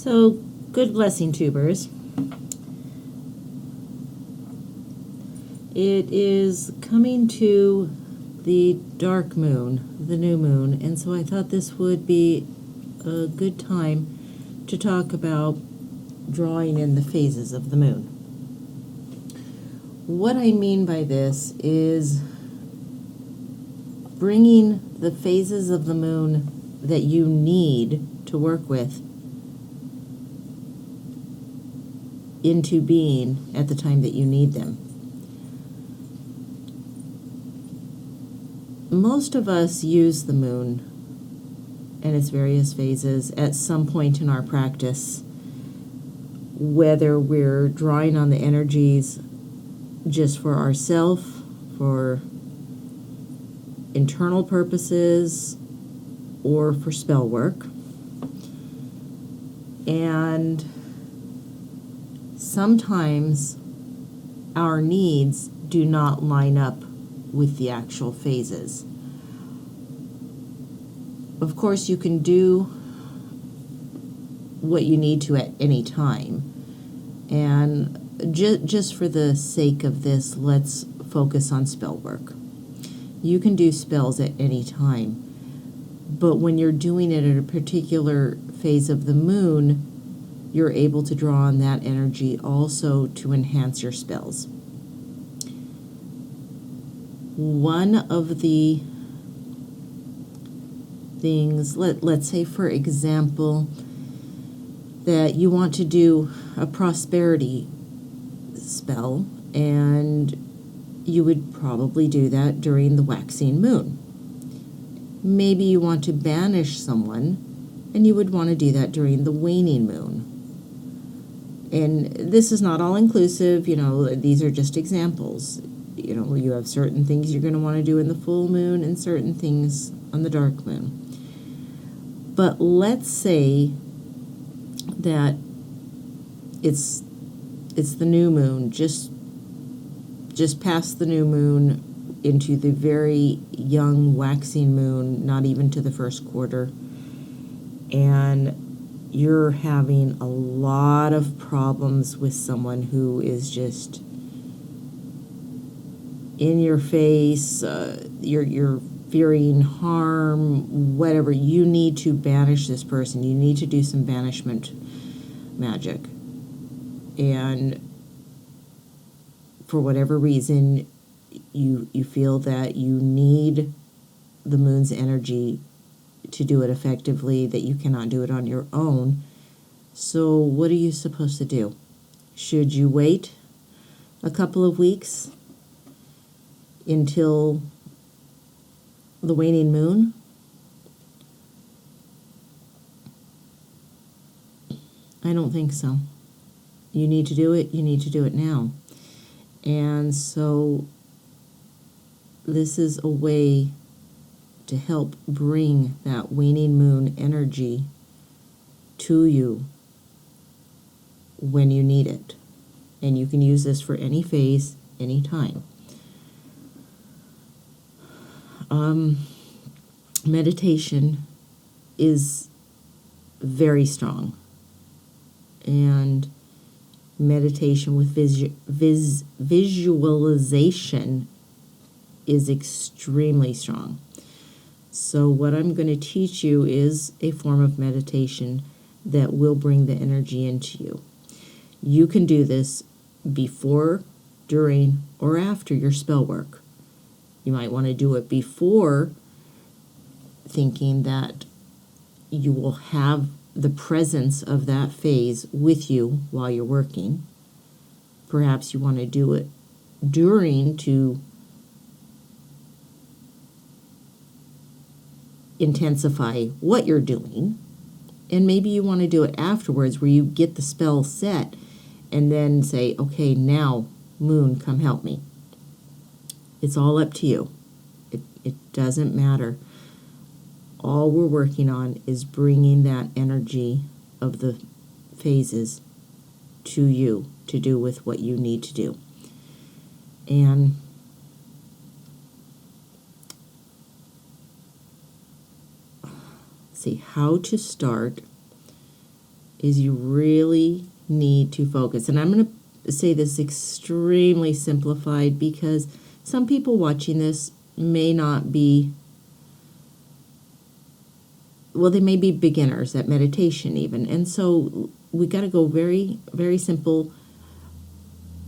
So, good blessing, tubers. It is coming to the dark moon, the new moon, and so I thought this would be a good time to talk about drawing in the phases of the moon. What I mean by this is bringing the phases of the moon that you need to work with into being at the time that you need them. Most of us use the moon and its various phases at some point in our practice, whether we're drawing on the energies just for ourselves, for internal purposes, or for spell work. And sometimes our needs do not line up with the actual phases. Of course, you can do what you need to at any time. And just for the sake of this, let's focus on spell work. You can do spells at any time, but when you're doing it at a particular phase of the moon, you're able to draw on that energy also to enhance your spells. One of the things, let's say for example, that you want to do a prosperity spell, and you would probably do that during the waxing moon. Maybe you want to banish someone, and you would want to do that during the waning moon. And this is not all inclusive, these are just examples. You have certain things you're going to want to do in the full moon and certain things on the dark moon. But let's say that it's the new moon, just past the new moon into the very young waxing moon, not even to the first quarter, and you're having a lot of problems with someone who is just in your face, you're fearing harm, whatever. You need to banish this person. You need to do some banishment magic. And for whatever reason, you feel that you need the moon's energy to do it effectively, that you cannot do it on your own. So what are you supposed to do? Should you wait a couple of weeks until the waning moon? I don't think so. You need to do it now. And so this is a way to help bring that waning moon energy to you when you need it. And you can use this for any phase, any time. Meditation is very strong. And meditation with visualization is extremely strong. So what I'm going to teach you is a form of meditation that will bring the energy into you. You can do this before, during, or after your spell work. You might want to do it before, thinking that you will have the presence of that phase with you while you're working. Perhaps you want to do it during to intensify what you're doing. And maybe you want to do it afterwards where you get the spell set and then say, okay, now, moon, come help me. It's all up to you. It doesn't matter. All we're working on is bringing that energy of the phases to you to do with what you need to do. And see, how to start is you really need to focus. And I'm going to say this extremely simplified because some people watching this may not be, well, they may be beginners at meditation even. And so we got to go very, very simple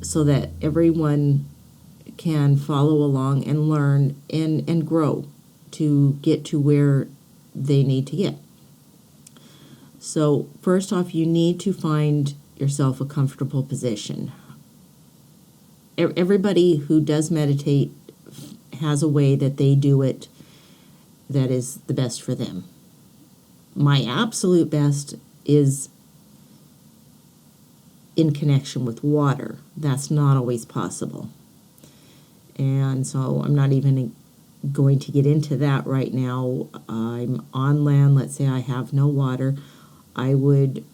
so that everyone can follow along and learn and grow to get to where they need to get. So first off, you need to find yourself a comfortable position. Everybody who does meditate has a way that they do it that is the best for them. My absolute best is in connection with water. That's not always possible. And so I'm not even going to get into that right now. I'm on land. Let's say I have no water. I would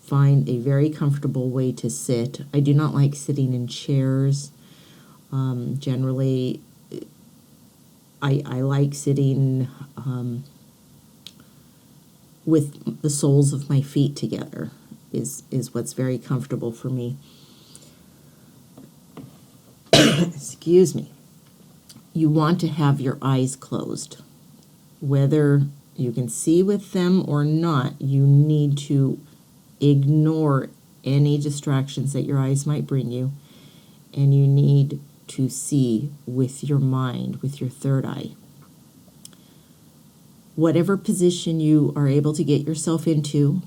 find a very comfortable way to sit. I do not like sitting in chairs. Generally, I like sitting with the soles of my feet together is what's very comfortable for me. Excuse me. You want to have your eyes closed. Whether you can see with them or not, you need to ignore any distractions that your eyes might bring you, and you need to see with your mind, with your third eye. Whatever position you are able to get yourself into,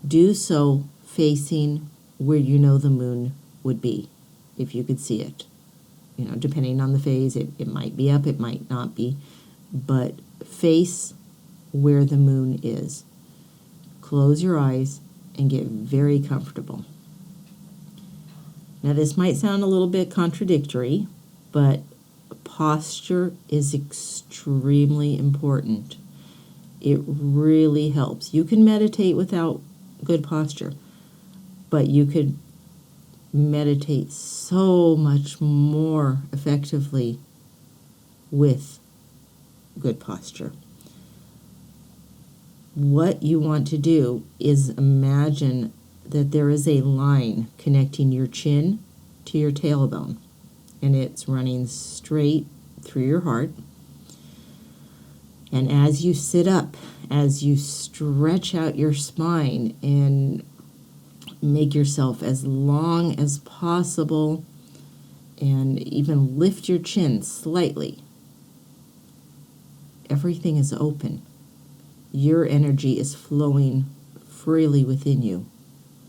do so facing where you know the moon would be, if you could see it. You know, depending on the phase, it might be up, it might not be, but face where the moon is. Close your eyes and get very comfortable. Now, this might sound a little bit contradictory, but posture is extremely important. It really helps. You can meditate without good posture, but you could meditate so much more effectively with good posture. What you want to do is imagine that there is a line connecting your chin to your tailbone, and it's running straight through your heart. And as you sit up, as you stretch out your spine and make yourself as long as possible, and even lift your chin slightly, everything is open. Your energy is flowing freely within you.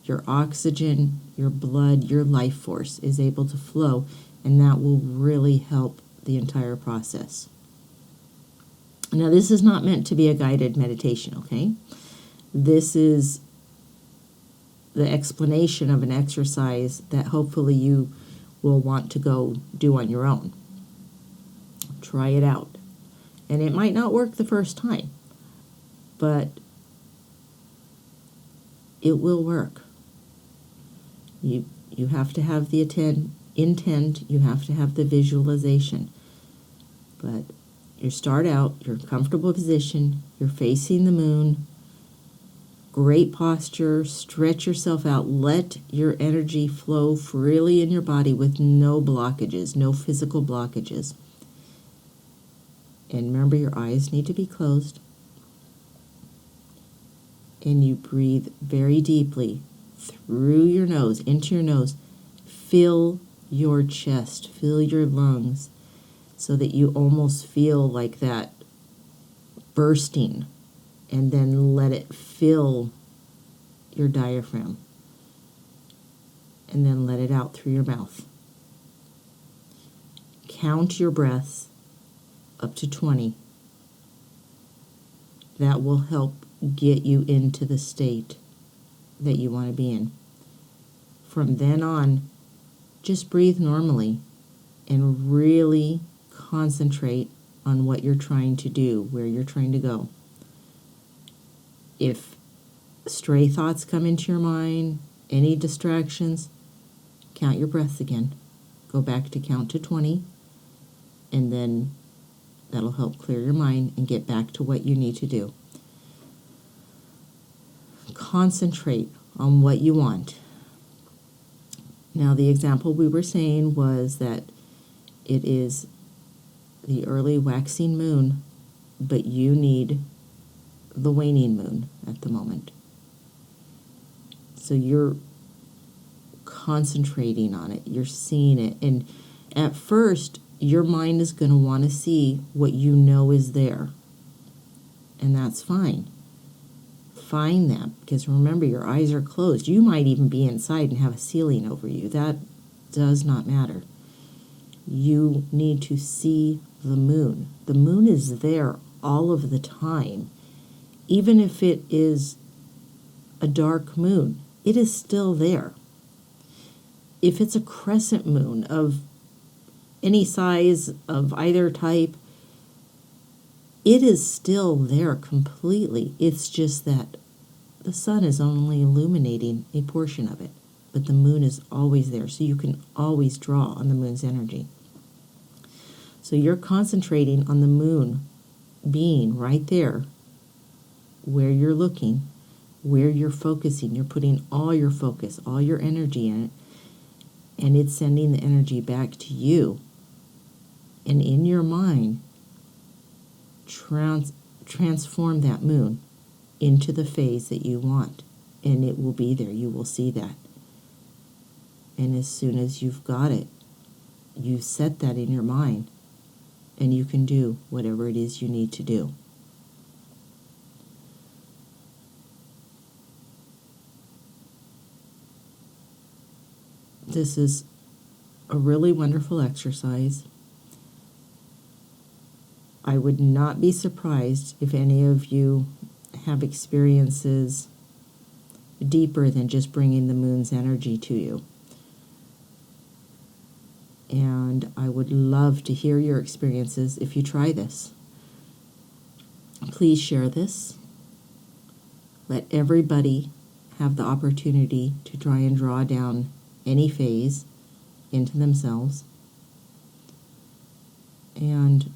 Your oxygen, your blood, your life force is able to flow, and that will really help the entire process. Now, this is not meant to be a guided meditation, okay? This is the explanation of an exercise that hopefully you will want to go do on your own. Try it out. And it might not work the first time, but it will work. You have to have the intent, you have to have the visualization. But you start out, your comfortable position, you're facing the moon, great posture, stretch yourself out, let your energy flow freely in your body with no blockages, no physical blockages. And remember, your eyes need to be closed. And you breathe very deeply through your nose, into your nose. Fill your chest, fill your lungs, so that you almost feel like that bursting, and then let it fill your diaphragm, and then let it out through your mouth. Count your breaths up to 20. That will help get you into the state that you want to be in. From then on, just breathe normally and really concentrate on what you're trying to do, where you're trying to go. If stray thoughts come into your mind, any distractions, count your breaths again. Go back to count to 20, and then that'll help clear your mind and get back to what you need to do. concentrate on what you want. Now, the example we were saying was that it is the early waxing moon, but you need the waning moon at the moment. So you're concentrating on it, you're seeing it, and at first your mind is going to want to see what you know is there, and that's fine. Find that, because remember, your eyes are closed. You might even be inside and have a ceiling over you. That does not matter. You need to see the moon. The moon is there all of the time. Even if it is a dark moon, it is still there. If it's a crescent moon of any size, of either type, it is still there completely. It's just that the sun is only illuminating a portion of it, but the moon is always there, so you can always draw on the moon's energy. So you're concentrating on the moon being right there where you're looking, where you're focusing. You're putting all your focus, all your energy in it, and it's sending the energy back to you. And in your mind, transform that moon into the phase that you want, and it will be there. You will see that. And as soon as you've got it, you set that in your mind, and you can do whatever it is you need to do. This is a really wonderful exercise. I would not be surprised if any of you have experiences deeper than just bringing the moon's energy to you. And I would love to hear your experiences if you try this. Please share this. Let everybody have the opportunity to try and draw down any phase into themselves. And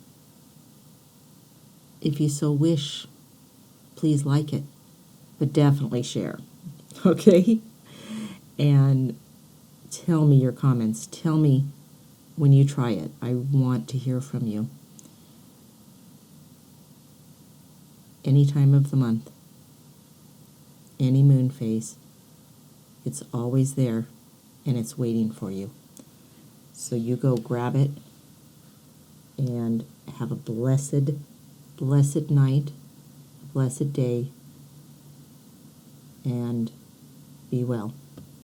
if you so wish, please like it, but definitely share, okay? And tell me your comments. Tell me when you try it. I want to hear from you. Any time of the month, any moon phase, it's always there, and it's waiting for you. So you go grab it and have a blessed night, blessed day, and be well.